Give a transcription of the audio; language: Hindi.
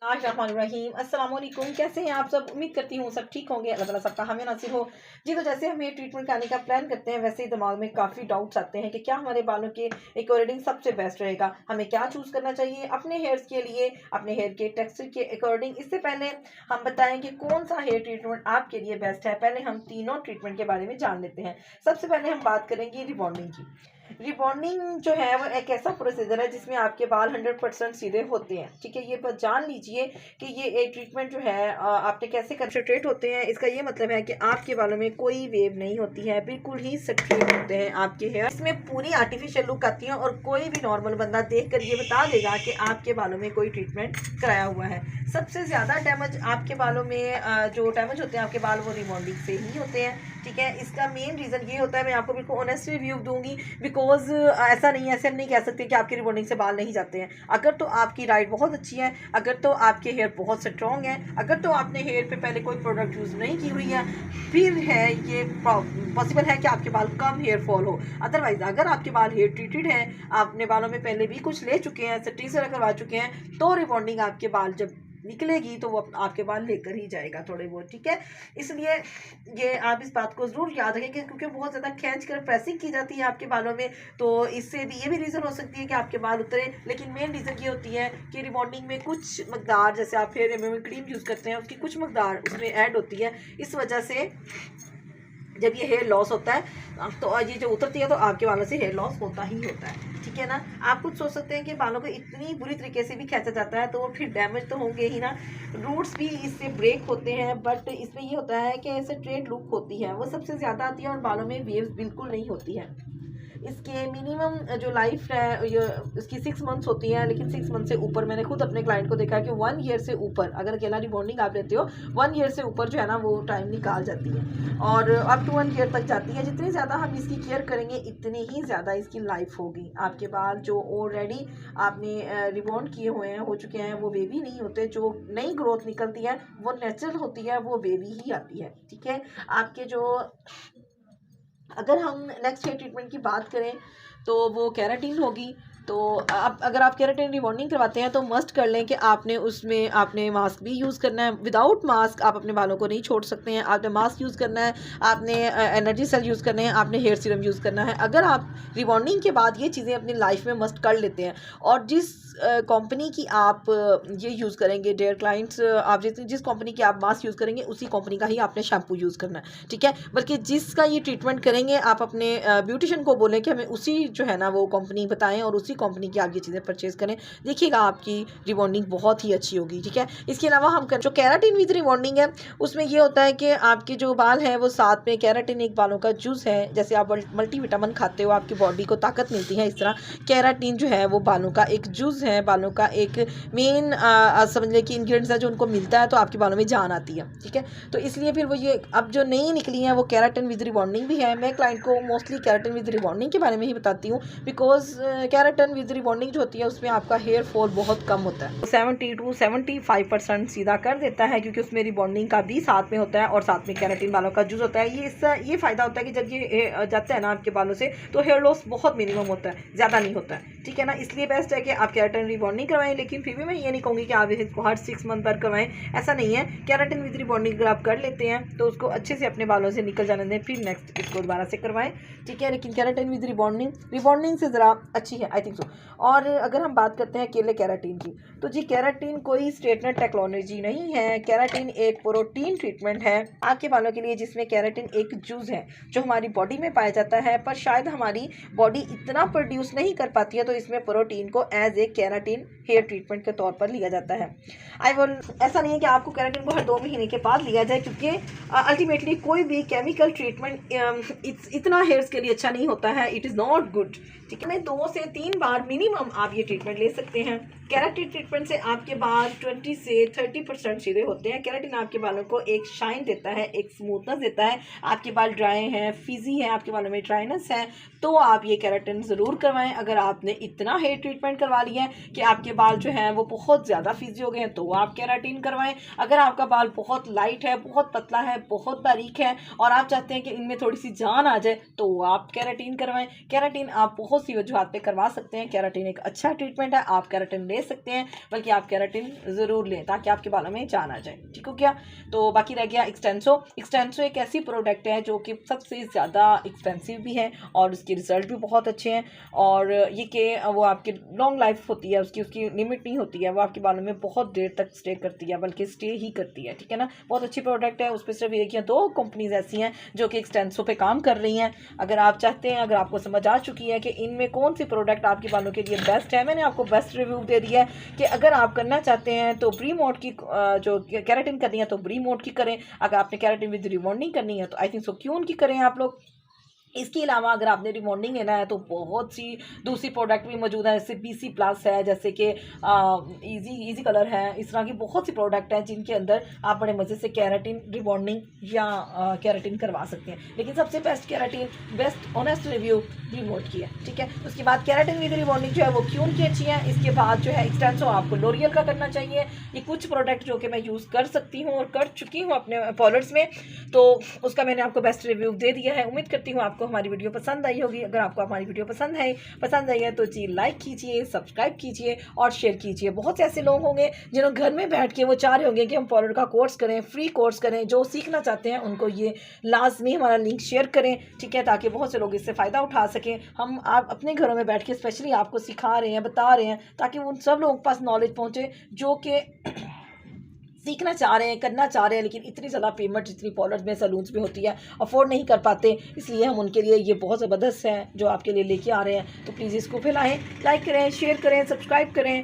रहीम अस्सलाम वालेकुम। कैसे हैं आप सब? उम्मीद करती हूँ सब ठीक होंगे। अल्लाह ताला सबका हमें नसीब हो। जी, तो जैसे हम ये ट्रीटमेंट कराने का प्लान करते हैं वैसे ही दिमाग में काफ़ी डाउट्स आते हैं कि क्या हमारे बालों के अकॉर्डिंग सबसे बेस्ट रहेगा, हमें क्या चूज़ करना चाहिए अपने हेयर्स के लिए, अपने हेयर के टेक्सचर के अकॉर्डिंग। इससे पहले हम बताएं कि कौन सा हेयर ट्रीटमेंट आपके लिए बेस्ट है। पहले हम तीनों ट्रीटमेंट के बारे में जान लेते हैं। सबसे पहले हम बात करेंगे रिबॉन्डिंग की। रिबॉन्डिंग जो है वो एक ऐसा प्रोसीजर है जिसमें आपके बाल 100% सीधे होते हैं। ठीक है, ये बात जान लीजिए कि ये एक ट्रीटमेंट जो है आपने कैसे कंसंट्रेट होते हैं। इसका ये मतलब है कि आपके बालों में कोई वेव नहीं होती है, बिल्कुल ही स्ट्रेट होते हैं आपके हेयर। इसमें पूरी आर्टिफिशियल लुक आती है और कोई भी नॉर्मल बंदा देख कर ये बता देगा कि आपके बालों में कोई ट्रीटमेंट कराया हुआ है। सबसे ज़्यादा डैमेज आपके बालों में जो डैमेज होते हैं आपके बाल वो रिबॉन्डिंग से ही होते हैं। ठीक है, इसका मेन रीज़न ये होता है, मैं आपको बिल्कुल ऑनेस्ट रिव्यू दूंगी बिकॉज ऐसा नहीं है, ऐसे हम नहीं कह सकते कि आपके रिबॉन्डिंग से बाल नहीं जाते हैं। अगर तो आपकी डाइट बहुत अच्छी है, अगर तो आपके हेयर बहुत स्ट्रॉन्ग है, अगर तो आपने हेयर पे पहले कोई प्रोडक्ट यूज़ नहीं की हुई है, फिर है ये पॉसिबल है कि आपके बाल कम हेयर फॉल हो। अदरवाइज अगर आपके बाल हेयर ट्रीटेड है, आपने बालों में पहले भी कुछ ले चुके हैं, सेटिंग से करवा चुके हैं, तो रिबॉन्डिंग आपके बाल जब निकलेगी तो वो आपके बाल लेकर ही जाएगा थोड़े बहुत। ठीक है, इसलिए ये आप इस बात को ज़रूर याद रखें क्योंकि बहुत ज़्यादा खींच कर प्रेसिंग की जाती है आपके बालों में, तो इससे भी ये भी रीज़न हो सकती है कि आपके बाल उतरे। लेकिन मेन रीज़न ये होती है कि रिबॉन्डिंग में कुछ मकदार, जैसे आप फेयर रिमूविंग क्रीम यूज़ करते हैं, उसकी कुछ मकदार उसमें ऐड होती है। इस वजह से जब ये हेयर लॉस होता है तो ये जो उतरती है तो आपके बालों से हेयर लॉस होता ही होता है। ठीक है ना, आप कुछ सोच सकते हैं कि बालों को इतनी बुरी तरीके से भी खींचा जाता है तो फिर डैमेज तो होंगे ही ना। रूट्स भी इससे ब्रेक होते हैं, बट इसमें ये होता है कि ऐसे स्ट्रेट लुक होती है वो सबसे ज़्यादा आती है और बालों में वेव्स बिल्कुल नहीं होती है। इसके मिनिमम जो लाइफ है ये इसकी 6 मंथ्स होती है, लेकिन 6 मंथ से ऊपर मैंने खुद अपने क्लाइंट को देखा है कि 1 ईयर से ऊपर अगर अकेला रिबॉन्डिंग आप लेते हो 1 ईयर से ऊपर जो है ना वो टाइम निकाल जाती है और अप टू 1 ईयर तक जाती है। जितनी ज़्यादा हम इसकी केयर करेंगे इतनी ही ज़्यादा इसकी लाइफ होगी। आपके बाल जो ऑलरेडी आपने रिबॉन्ड किए हुए हैं, हो चुके हैं, वो बेबी नहीं होते। जो नई ग्रोथ निकलती है वो नेचुरल होती है, वो बेबी ही आती है। ठीक है, आपके जो अगर हम नेक्स्ट हेयर ट्रीटमेंट की बात करें तो वो केराटिन होगी। तो आप अगर आप केराटिन रिबॉन्डिंग करवाते हैं तो मस्ट कर लें कि आपने मास्क भी यूज़ करना है। विदाउट मास्क आप अपने बालों को नहीं छोड़ सकते हैं। आपने मास्क यूज़ करना है, आपने एनर्जी सेल यूज़ करने हैं, आपने हेयर सीरम यूज़ करना है। अगर आप रिबॉन्डिंग के बाद ये चीज़ें अपनी लाइफ में मस्ट कर लेते हैं और जिस कंपनी की आप ये यूज़ करेंगे, डेयर क्लाइंट्स, आप जिस कंपनी की आप मास्क यूज़ करेंगे उसी कंपनी का ही आपने शैम्पू यूज़ करना है। ठीक है, बल्कि जिसका ये ट्रीटमेंट करेंगे आप अपने ब्यूटिशियन को बोलें कि हमें उसी जो है ना वो कंपनी बताएं और उसी कंपनी की आप ये चीज़ें परचेज़ करें। देखिएगा आपकी रिबॉन्डिंग बहुत ही अच्छी होगी। ठीक है, इसके अलावा हम जो केराटिन विद रिबॉन्डिंग है उसमें ये होता है कि आपके जो बाल हैं वो साथ में केराटिन एक बालों का जूस है। जैसे आप मल्टीविटामिन खाते हो, आपकी बॉडी को ताकत मिलती है, इस तरह केराटिन जो है वो बालों का एक जूस है, बालों का एक मेन समझ लें कि इंग्रेडिएंट्स है जो उनको मिलता है तो आपके बालों में जान आती है। ठीक है, तो इसलिए फिर वो ये अब जो नई निकली हैं वो केराटिन विद रिबॉन्डिंग भी है। मैं क्लाइंट को मोस्टली केराटिन विद रिबॉन्डिंग के बारे में ही बताती हूँ बिकॉज केराटिन विद रिबॉन्डिंग जो होती है उसमें आपका हेयर फॉल बहुत कम होता है, 70 to 75% सीधा कर देता है क्योंकि उसमें रिबॉन्डिंग का भी साथ में होता है और साथ में केराटिन बालों का जूस होता है। ये इससे ये फ़ायदा होता है कि जब ये जाता है ना आपके बालों से तो हेयर लॉस बहुत मिनिमम होता है, ज़्यादा नहीं होता है। ठीक है ना, इसलिए बेस्ट है कि आप केराटिन रिबॉन्डिंग करवाएं। लेकिन फिर भी मैं ये नहीं कहूँगी कि आप इसको हर 6 मंथ पर करवाएं, ऐसा नहीं है। केराटिन विद रिबॉन्डिंग अगर आप कर लेते हैं तो उसको अच्छे से अपने बालों से निकल जाने दें, फिर नेक्स्ट इसको दोबारा से करवाएं। ठीक है, लेकिन केराटिन विद रिबॉन्डिंग से ज़रा अच्छी है, आई थिंक सो। और अगर हम बात करते हैं अकेले केराटिन की, तो जी केराटिन कोई स्ट्रेटनर टेक्नोलॉजी नहीं है। केराटिन एक प्रोटीन ट्रीटमेंट है आपके बालों के लिए जिसमें केराटिन एक जूस है जो हमारी बॉडी में पाया जाता है, पर शायद हमारी बॉडी इतना प्रोड्यूस नहीं कर पाती है, तो इसमें प्रोटीन को as a keratin hair treatment के तौर पर लिया जाता है। ऐसा नहीं है कि आपको केराटिन को हर 2 महीने के बाद लिया जाए क्योंकि अल्टीमेटली कोई भी केमिकल ट्रीटमेंट इतना हेयर्स के लिए अच्छा नहीं होता है, इट इज़ नॉट गुड। ठीक है, मैं 2 से 3 बार मिनिमम आप ये ट्रीटमेंट ले सकते हैं। केराटिन ट्रीटमेंट से आपके बाल 20 से 30% सीधे होते हैं। केराटिन आपके बालों को एक शाइन देता है, एक स्मूथनेस देता है। आपके बाल ड्राई हैं, फिजी हैं, आपके बालों में ड्राइनेस है, तो आप ये केराटिन ज़रूर करवाएं। अगर आपने इतना हेयर ट्रीटमेंट करवा लिया है कि आपके बाल जो हैं वो बहुत ज़्यादा फिजी हो गए हैं तो आप केराटिन करवाएं। अगर आपका बाल बहुत लाइट है, बहुत पतला है, बहुत बारीक है और आप चाहते हैं कि इनमें थोड़ी सी जान आ जाए तो आप केराटिन करवाएं। केराटिन आप बहुत सी वजूहात पे करवा सकते सकते हैं। केराटिन एक अच्छा ट्रीटमेंट है, आप केराटिन ले सकते हैं, बल्कि आप केराटिन ज़रूर लें ताकि आपके बालों में जान आ जाए। ठीक हो गया। तो बाकी रह गया एक्सटेंसो। एक्सटेंसो एक ऐसी प्रोडक्ट है जो कि सबसे ज़्यादा एक्सपेंसिव भी है और उसके रिज़ल्ट भी बहुत अच्छे हैं, और ये कि वो आपकी लॉन्ग लाइफ होती है, उसकी लिमिट नहीं होती है, वो आपके बालों में बहुत देर तक स्टे करती है, बल्कि स्टे ही करती है। ठीक है ना, बहुत अच्छी प्रोडक्ट है। उस पर सिर्फ एक या दो कंपनीज ऐसी हैं जो कि एक्सटेंसो पे काम कर रही हैं। अगर आप चाहते हैं, अगर आपको समझ आ चुकी है कि इनमें कौन सी प्रोडक्ट आपके बालों के लिए बेस्ट है, मैंने आपको बेस्ट रिव्यू दे दिया है कि अगर आप करना चाहते हैं तो ब्री मोड की जो केराटिन करनी है तो ब्री मोड की करें। अगर आपने केराटिन विद रिबॉन्डिंग करनी है तो आई थिंक सो क्यून की करें आप लोग। इसके अलावा अगर आपने रिबॉन्डिंग लेना है तो बहुत सी दूसरी प्रोडक्ट भी मौजूद है, जैसे BC प्लस है, जैसे कि इजी कलर है। इस तरह की बहुत सी प्रोडक्ट हैं जिनके अंदर आप बड़े मज़े से केराटिन रिबॉन्डिंग या केराटिन करवा सकते हैं। लेकिन सबसे best keratin, best honest review remote की है। ठीक है, उसके बाद केराटिन विद रिबॉन्डिंग जो है वो क्यून की अच्छी है। इसके बाद जो है एक्सटेंसो आपको लोरियल का करना चाहिए। ये कुछ प्रोडक्ट जो कि मैं यूज़ कर सकती हूँ और कर चुकी हूँ अपने पॉलर्स में, तो उसका मैंने आपको बेस्ट रिव्यू दे दिया है। उम्मीद करती हूँ आपको हमारी वीडियो पसंद आई होगी। अगर आपको हमारी वीडियो पसंद आई है तो जी लाइक कीजिए, सब्सक्राइब कीजिए और शेयर कीजिए। बहुत से ऐसे लोग होंगे जिन्होंने घर में बैठ के वो चाह रहे होंगे कि हम पॉलर का कोर्स करें, फ्री कोर्स करें। जो सीखना चाहते हैं उनको ये लाजमी हमारा लिंक शेयर करें, ठीक है, ताकि बहुत से लोग इससे फ़ायदा उठा सकें। हम आप अपने घरों में बैठ के स्पेशली आपको सिखा रहे हैं, बता रहे हैं, ताकि उन सब लोगों के पास नॉलेज पहुँचे जो कि सीखना चाह रहे हैं, करना चाह रहे हैं, लेकिन इतनी ज़्यादा पेमेंट जितनी पॉलर्स में, सलून्स में होती है, अफोर्ड नहीं कर पाते। इसलिए हम उनके लिए ये बहुत ज़बरदस्त है जो आपके लिए लेके आ रहे हैं। तो प्लीज़ इसको फैलाएं, लाइक करें, शेयर करें, सब्सक्राइब करें।